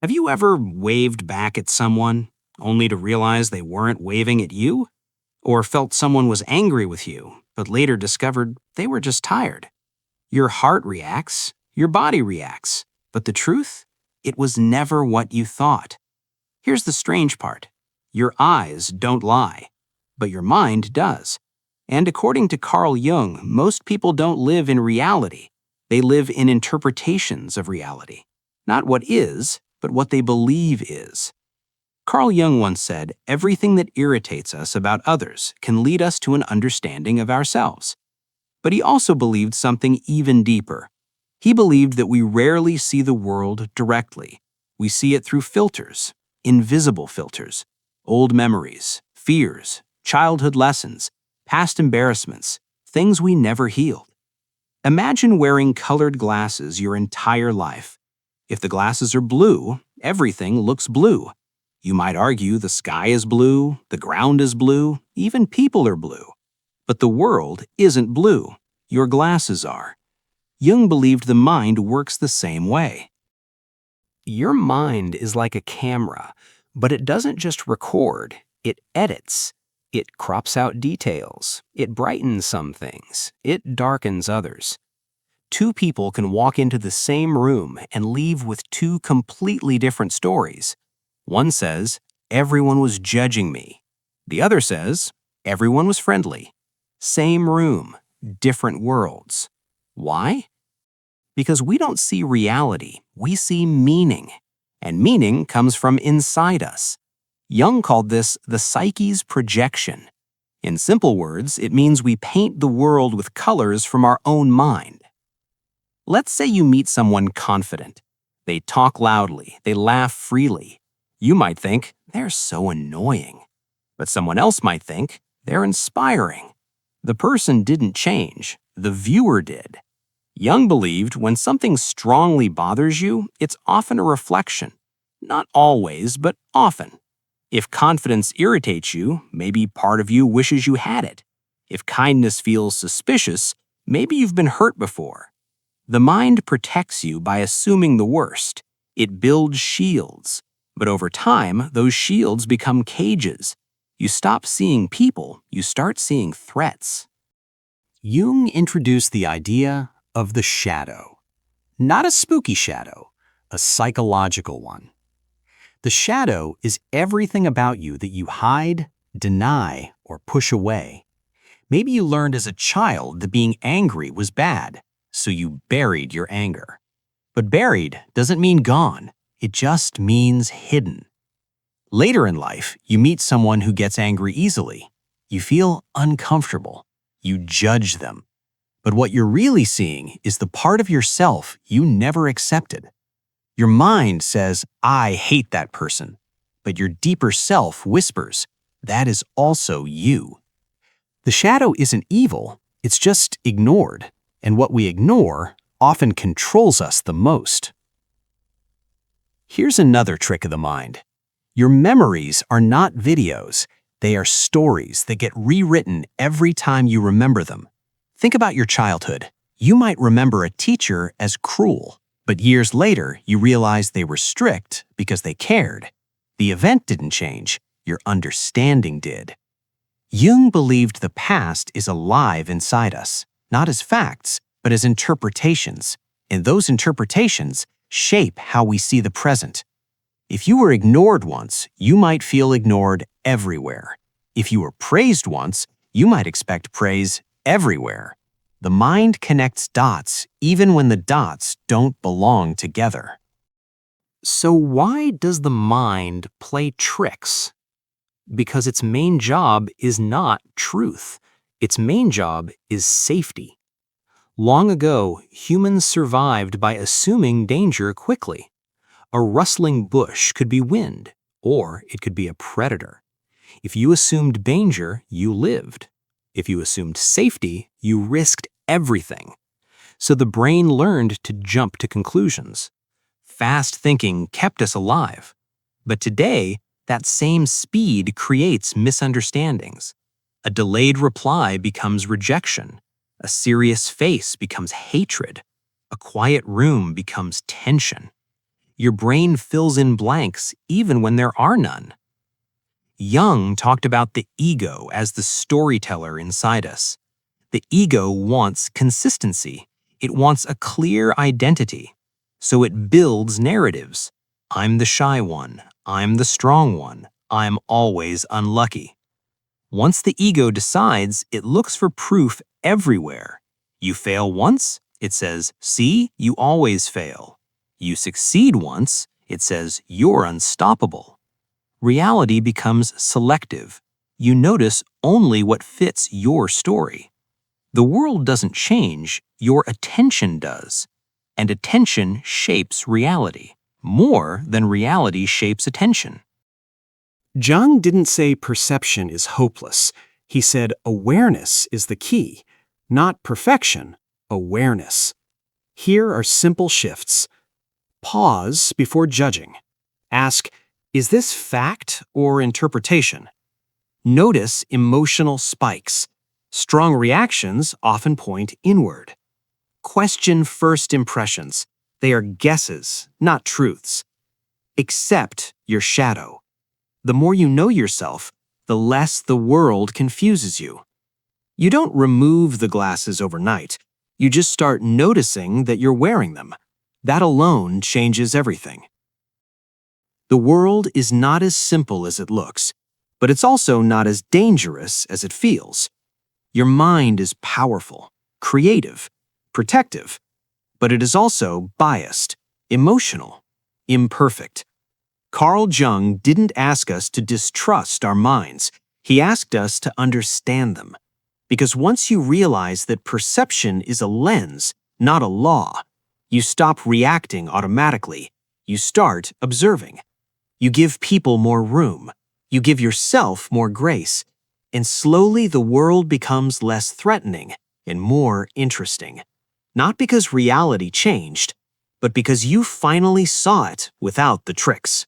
Have you ever waved back at someone only to realize they weren't waving at you? Or felt someone was angry with you, but later discovered they were just tired? Your heart reacts, your body reacts, but the truth? It was never what you thought. Here's the strange part. Your eyes don't lie, but your mind does. And according to Carl Jung, most people don't live in reality. They live in interpretations of reality. Not what is, but what they believe is. Carl Jung once said, "Everything that irritates us about others can lead us to an understanding of ourselves." But he also believed something even deeper. He believed that we rarely see the world directly. We see it through filters, invisible filters, old memories, fears, childhood lessons, past embarrassments, things we never healed. Imagine wearing colored glasses your entire life. If the glasses are blue, everything looks blue. You might argue the sky is blue, the ground is blue, even people are blue. But the world isn't blue. Your glasses are. Jung believed the mind works the same way. Your mind is like a camera, but it doesn't just record, it edits. It crops out details, it brightens some things, it darkens others. Two people can walk into the same room and leave with two completely different stories. One says, "Everyone was judging me." The other says, "Everyone was friendly." Same room, different worlds. Why? Because we don't see reality, we see meaning. And meaning comes from inside us. Jung called this the psyche's projection. In simple words, it means we paint the world with colors from our own mind. Let's say you meet someone confident. They talk loudly, they laugh freely. You might think, they're so annoying. But someone else might think, they're inspiring. The person didn't change, the viewer did. Jung believed when something strongly bothers you, it's often a reflection. Not always, but often. If confidence irritates you, maybe part of you wishes you had it. If kindness feels suspicious, maybe you've been hurt before. The mind protects you by assuming the worst. It builds shields. But over time, those shields become cages. You stop seeing people, you start seeing threats. Jung introduced the idea of the shadow. Not a spooky shadow, a psychological one. The shadow is everything about you that you hide, deny, or push away. Maybe you learned as a child that being angry was bad, so you buried your anger. But buried doesn't mean gone, it just means hidden. Later in life, you meet someone who gets angry easily. You feel uncomfortable. You judge them. But what you're really seeing is the part of yourself you never accepted. Your mind says, "I hate that person." But your deeper self whispers, "That is also you." The shadow isn't evil, it's just ignored. And what we ignore often controls us the most. Here's another trick of the mind. Your memories are not videos. They are stories that get rewritten every time you remember them. Think about your childhood. You might remember a teacher as cruel, but years later you realize they were strict because they cared. The event didn't change, your understanding did. Jung believed the past is alive inside us, not as facts, but as interpretations. And those interpretations shape how we see the present. If you were ignored once, you might feel ignored everywhere. If you were praised once, you might expect praise everywhere. The mind connects dots even when the dots don't belong together. So why does the mind play tricks? Because its main job is not truth. Its main job is safety. Long ago, humans survived by assuming danger quickly. A rustling bush could be wind, or it could be a predator. If you assumed danger, you lived. If you assumed safety, you risked everything. So the brain learned to jump to conclusions. Fast thinking kept us alive. But today, that same speed creates misunderstandings. A delayed reply becomes rejection. A serious face becomes hatred. A quiet room becomes tension. Your brain fills in blanks even when there are none. Jung talked about the ego as the storyteller inside us. The ego wants consistency. It wants a clear identity. So it builds narratives. I'm the shy one. I'm the strong one. I'm always unlucky. Once the ego decides, it looks for proof everywhere. You fail once, it says, see, you always fail. You succeed once, it says, you're unstoppable. Reality becomes selective. You notice only what fits your story. The world doesn't change, your attention does. And attention shapes reality, more than reality shapes attention. Jung didn't say perception is hopeless. He said awareness is the key. Not perfection, awareness. Here are simple shifts. Pause before judging. Ask, is this fact or interpretation? Notice emotional spikes. Strong reactions often point inward. Question first impressions. They are guesses, not truths. Accept your shadow. The more you know yourself, the less the world confuses you. You don't remove the glasses overnight. You just start noticing that you're wearing them. That alone changes everything. The world is not as simple as it looks, but it's also not as dangerous as it feels. Your mind is powerful, creative, protective, but it is also biased, emotional, imperfect. Carl Jung didn't ask us to distrust our minds. He asked us to understand them. Because once you realize that perception is a lens, not a law, you stop reacting automatically. You start observing. You give people more room. You give yourself more grace. And slowly the world becomes less threatening and more interesting. Not because reality changed, but because you finally saw it without the tricks.